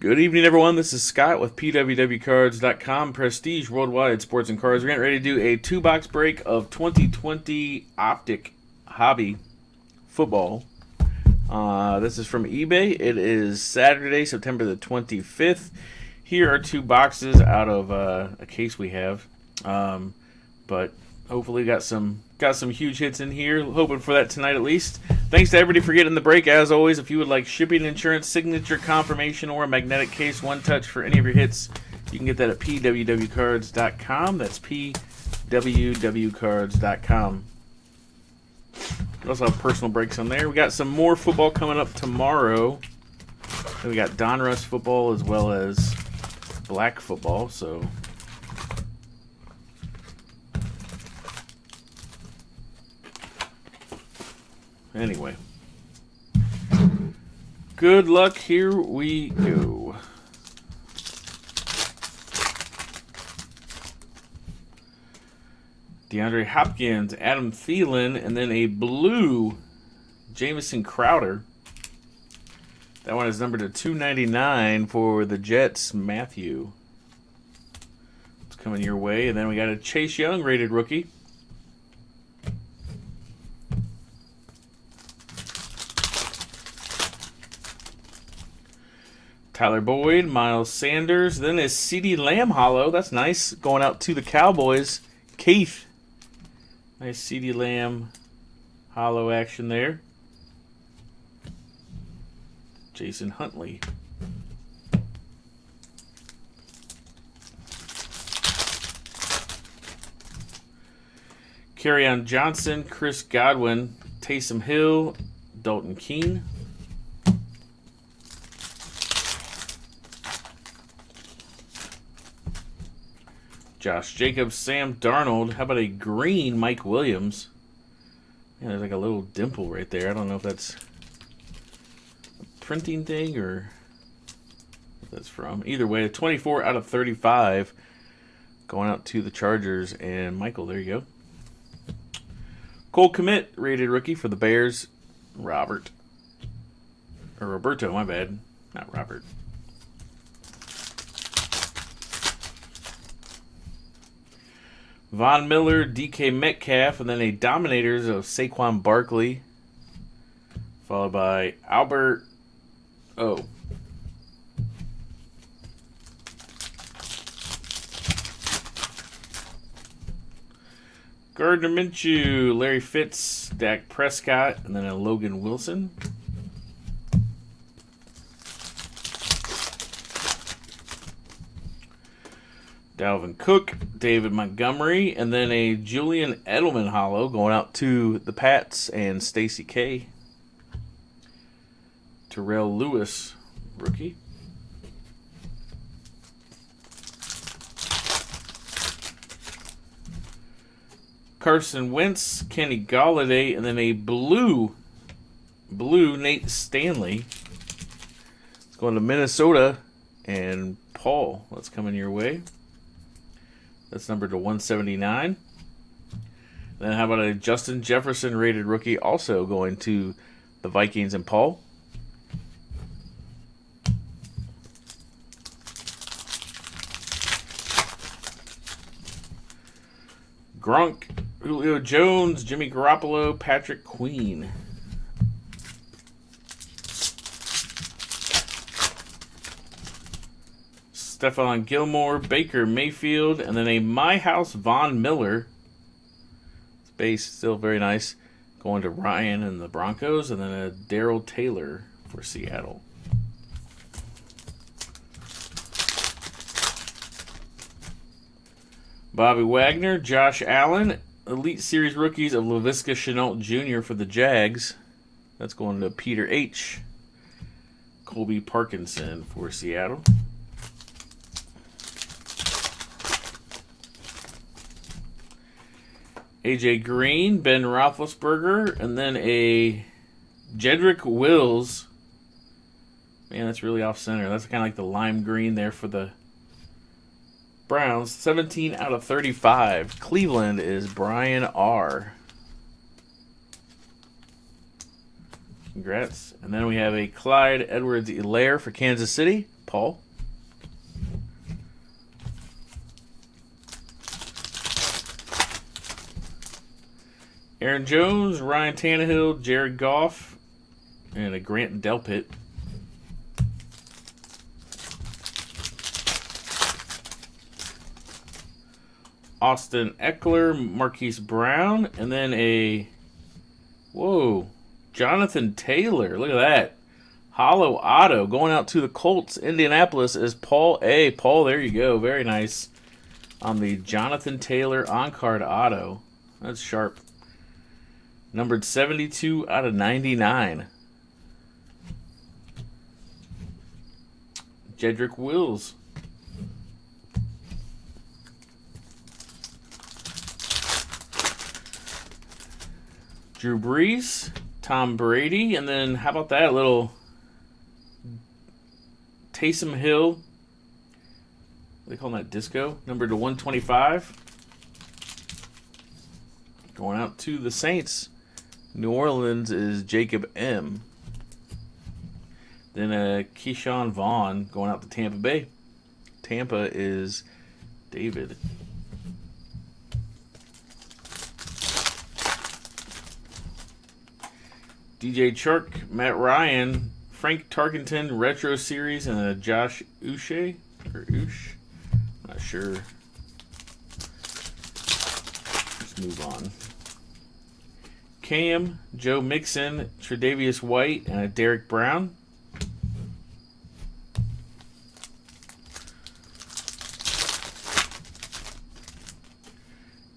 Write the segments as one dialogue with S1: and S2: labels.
S1: Good evening, everyone. This is Scott with PWWcards.com, Prestige Worldwide Sports and Cards. We're getting ready to do a two-box break of 2020 Optic Hobby Football. This is from eBay. It is Saturday, September the 25th. Here are two boxes out of a case we have. But hopefully got some huge hits in here. Hoping for that tonight at least. Thanks to everybody for getting the break. As always, if you would like shipping, insurance, signature, confirmation, or a magnetic case, one touch for any of your hits, you can get that at PWWcards.com. That's PWWcards.com. We also have personal breaks on there. We got some more football coming up tomorrow. Then we got Donruss football as well as black football. So anyway, good luck. Here we go. DeAndre Hopkins, Adam Thielen, and then a blue Jamison Crowder. That one is numbered to 299 for the Jets, Matthew. It's coming your way. And then we got a Chase Young rated rookie. Tyler Boyd, Miles Sanders. Then a CeeDee Lamb hollow. That's nice. Going out to the Cowboys. Keith. Nice CeeDee Lamb hollow action there. Jason Huntley. Kerryon Johnson, Chris Godwin, Taysom Hill, Dalton Keene. Josh Jacobs, Sam Darnold. How about a green Mike Williams? Yeah, there's like a little dimple right there. I don't know if that's a printing thing or what that's from. Either way, 24 out of 35 going out to the Chargers. And Michael, there you go. Cole Kmet, rated rookie for the Bears. Roberto, my bad. Not Robert. Von Miller, DK Metcalf, and then a Dominators of Saquon Barkley, followed by Albert O. Gardner Minshew, Larry Fitz, Dak Prescott, and then a Logan Wilson. Dalvin Cook, David Montgomery, and then a Julian Edelman hollow going out to the Pats and Stacey K. Terrell Lewis, rookie. Carson Wentz, Kenny Golladay, and then a blue Nate Stanley. It's going to Minnesota and Paul. That's coming your way. That's numbered to 179. Then how about a Justin Jefferson rated rookie also going to the Vikings and Paul? Gronk, Julio Jones, Jimmy Garoppolo, Patrick Queen. Stephon Gilmore, Baker Mayfield, and then a My House Von Miller. Base still very nice. Going to Ryan and the Broncos, and then a Darrell Taylor for Seattle. Bobby Wagner, Josh Allen, Elite Series rookies of Laviska Shenault Jr. for the Jags. That's going to Peter H. Colby Parkinson for Seattle. AJ Green, Ben Roethlisberger, and then a Jedrick Wills. Man, that's really off center. That's kind of like the lime green there for the Browns. 17 out of 35. Cleveland is Brian R. Congrats. And then we have a Clyde Edwards-Helaire for Kansas City. Paul. Aaron Jones, Ryan Tannehill, Jared Goff, and a Grant Delpit. Austin Eckler, Marquise Brown, and then a, whoa, Jonathan Taylor. Look at that. Hollow auto going out to the Colts. Indianapolis is Paul A. Paul, there you go. Very nice on the Jonathan Taylor on-card auto. That's sharp. Numbered 72 out of 99. Jedrick Wills. Drew Brees, Tom Brady, and then how about that? A little Taysom Hill. What do they call that? Disco? Numbered to 125. Going out to the Saints. New Orleans is Jacob M. Then Keyshawn Vaughn going out to Tampa Bay. Tampa is David. DJ Chark, Matt Ryan, Frank Tarkenton Retro Series, and a Josh Uche. Or Uche? Not sure. Let's move on. Cam, Joe Mixon, Tre'Davious White, and a Derek Brown.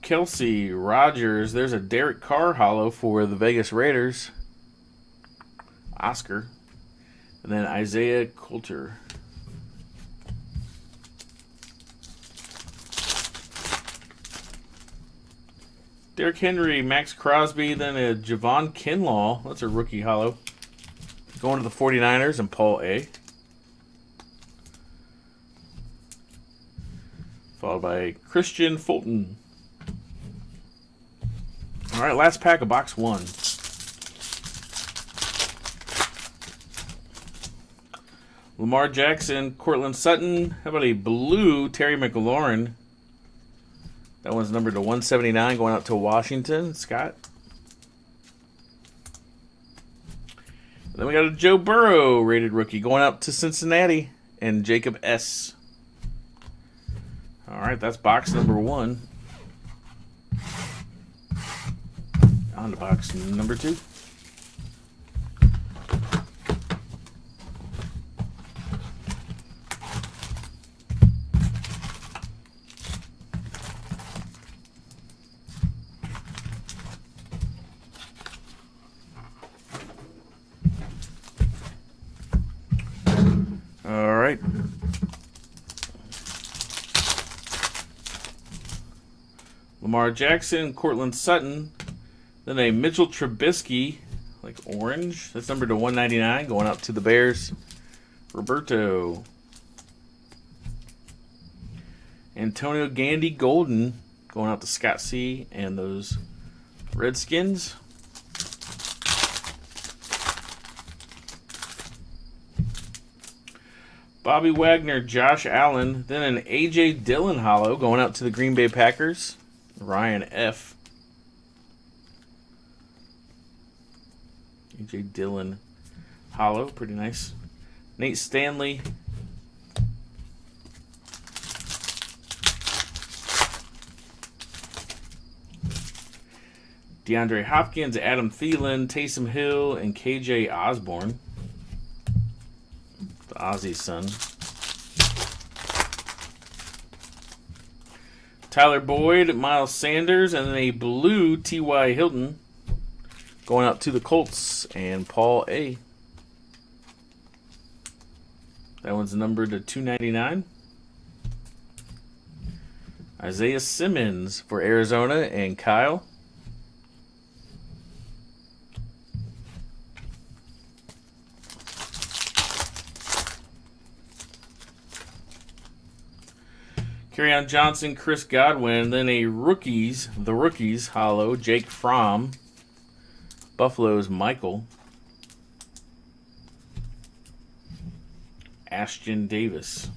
S1: Kelsey, Rogers, there's a Derek Carr holo for the Vegas Raiders. Oscar. And then Isaiah Coulter. Derrick Henry, Max Crosby, then a Javon Kinlaw. That's a rookie holo. Going to the 49ers and Paul A. Followed by Christian Fulton. All right, last pack of box one. Lamar Jackson, Cortland Sutton. How about a blue Terry McLaurin? That one's numbered to 179, going out to Washington. Scott. And then we got a Joe Burrow rated rookie going out to Cincinnati and Jacob S. All right, that's box number one. On to box number two. All right. Lamar Jackson, Cortland Sutton, then a Mitchell Trubisky, like orange. That's numbered to 199, going out to the Bears. Roberto. Antonio Gandy Golden, going out to Scott C. and those Redskins. Bobby Wagner, Josh Allen, then an A.J. Dillon holo going out to the Green Bay Packers. Ryan F. A.J. Dillon holo, pretty nice. Nate Stanley. DeAndre Hopkins, Adam Thielen, Taysom Hill, and KJ Osborne. The Ozzy's son. Tyler Boyd, Miles Sanders, and then a blue T.Y. Hilton going out to the Colts and Paul A. That one's numbered to 299. Isaiah Simmons for Arizona and Kyle. Kerryon Johnson, Chris Godwin, then a the rookies holo, Jake Fromm. Buffalo's Michael. Ashton Davis.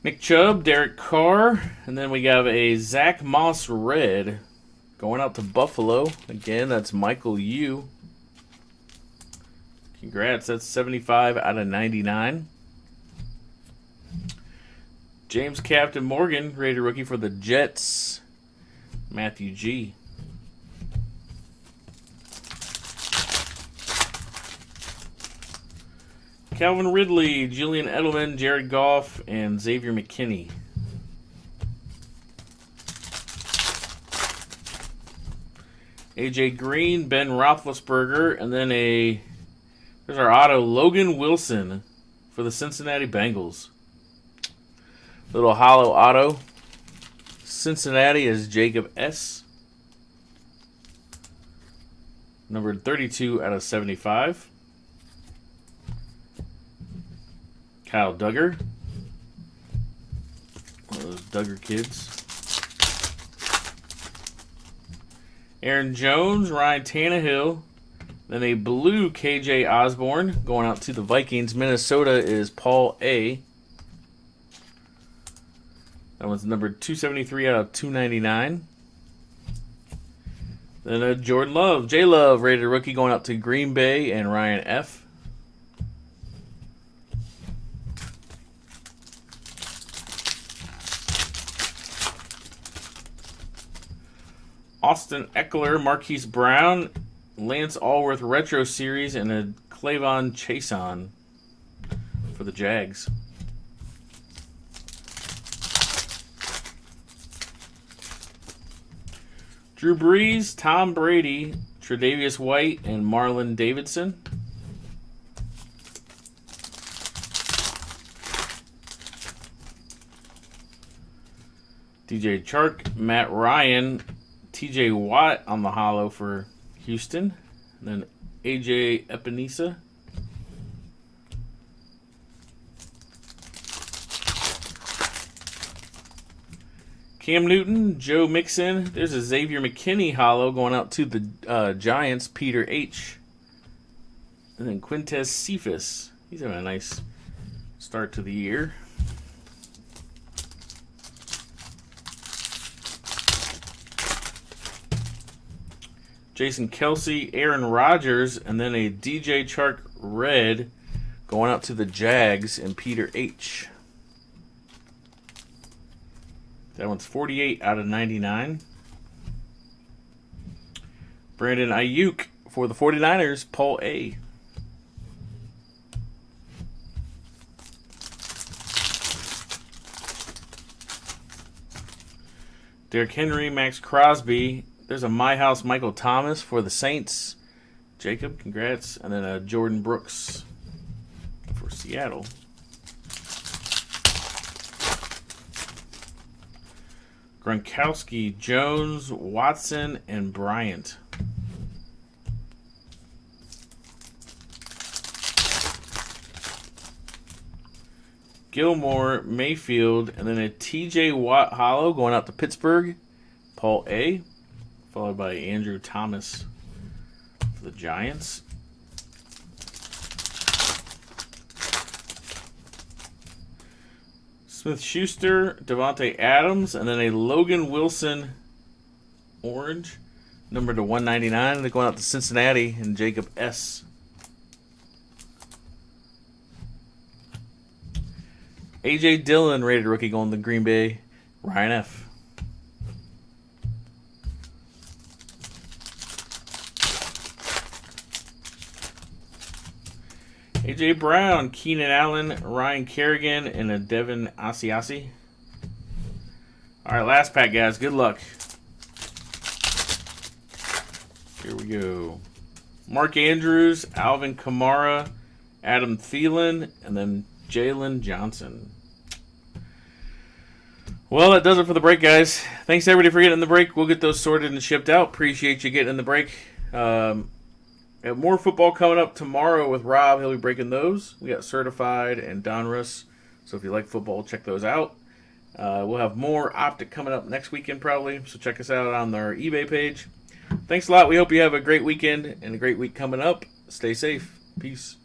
S1: Nick Chubb, Derek Carr, and then we have a Zach Moss red going out to Buffalo. Again, that's Michael Yu. Congrats, that's 75 out of 99. James Captain Morgan, rated rookie for the Jets, Matthew G. Calvin Ridley, Julian Edelman, Jared Goff, and Xavier McKinney. AJ Green, Ben Roethlisberger, and then there's our auto, Logan Wilson for the Cincinnati Bengals. Little hollow auto. Cincinnati is Jacob S. Numbered 32 out of 75. Kyle Duggar. One of those Duggar kids. Aaron Jones, Ryan Tannehill. Then a blue KJ Osborne going out to the Vikings. Minnesota is Paul A. That one's numbered 273 out of 299. Then a Jordan Love, J Love, rated rookie going out to Green Bay and Ryan F. Austin Eckler, Marquise Brown, Lance Allworth Retro Series, and a Clavon Chason for the Jags. Drew Brees, Tom Brady, Tre'Davious White, and Marlon Davidson. DJ Chark, Matt Ryan, TJ Watt on the holo for Houston. And then AJ Epinesa. Cam Newton, Joe Mixon. There's a Xavier McKinney holo going out to the Giants, Peter H. And then Quintez Cephas. He's having a nice start to the year. Jason Kelsey, Aaron Rodgers, and then a DJ Chark red going out to the Jags and Peter H. That one's 48 out of 99. Brandon Ayuk for the 49ers, Paul A. Derrick Henry, Max Crosby. There's a My House Michael Thomas for the Saints. Jacob, congrats. And then a Jordan Brooks for Seattle. Gronkowski, Jones, Watson, and Bryant. Gilmore, Mayfield, and then a TJ Watt holo going out to Pittsburgh, Paul A. Followed by Andrew Thomas for the Giants. Smith-Schuster, Devontae Adams, and then a Logan Wilson orange, numbered to 199. They're going out to Cincinnati and Jacob S. A.J. Dillon, rated rookie, going to Green Bay, Ryan F. A.J. Brown, Keenan Allen, Ryan Kerrigan, and a Devin Asiasi. All right, last pack, guys. Good luck. Here we go. Mark Andrews, Alvin Kamara, Adam Thielen, and then Jalen Johnson. Well, that does it for the break, guys. Thanks, everybody, for getting in the break. We'll get those sorted and shipped out. Appreciate you getting in the break. We have more football coming up tomorrow with Rob. He'll be breaking those. We got Certified and Donruss. So if you like football, check those out. We'll have more Optic coming up next weekend probably. So check us out on our eBay page. Thanks a lot. We hope you have a great weekend and a great week coming up. Stay safe. Peace.